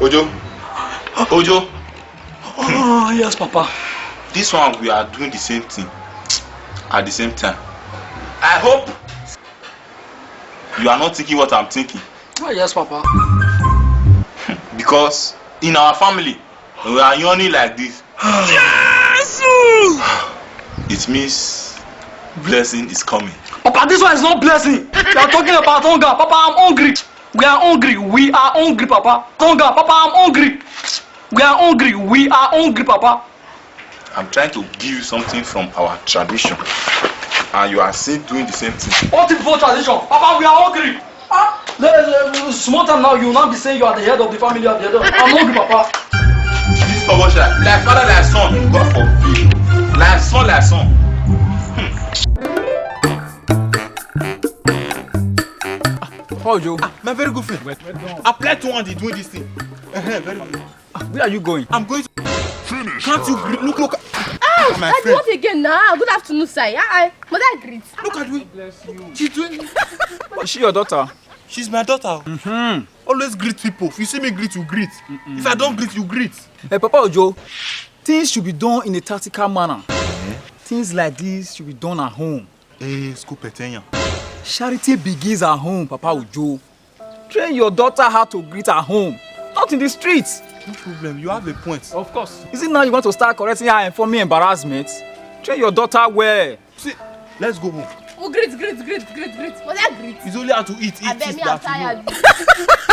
Ojo. Ojo. Oh, yes, Papa. This one we are doing the same thing at the same time. I hope you are not thinking what I'm thinking. Oh, yes, Papa. Because in our family, we are yawning like this. Yes! It means blessing is coming. Papa, this one is not blessing. You are talking about hunger. Papa, I'm hungry. We are hungry. We are hungry, Papa. Hunger. Papa, I'm hungry. We are hungry. We are hungry, Papa. I'm trying to give you something from our tradition. And you are still doing the same thing. What is for tradition? Papa, we are hungry. Small time now, you will not be saying you are the head of the family. I'm hungry, Papa. This for what? Like father, like son. God forbid. Like son, like son. How Joe? My very good friend. Apply to one, they doing this thing. Very good. Where are you going? I'm going to finish. Can't you look? Ah, my I friend. what again now? Good afternoon, sir. Mother greet. Look at me. Bless you. She's doing. Is she your daughter? She's my daughter. Always greet people. If you see me greet, you greet. If I don't greet, you greet. Hey, Papa Ojo, things should be done in a tactical manner. Things like this should be done at home. School petenya. Charity begins at home, Papa Ojo. Train your daughter how to greet at home, not in the streets. No problem. You have a point. Of course. Is it now you want to start correcting her and forming embarrassment? Train your daughter well. See, let's go home. Oh, greet. Mother greet. It's only how to eat. I bet Eat me I'm that you know. tired.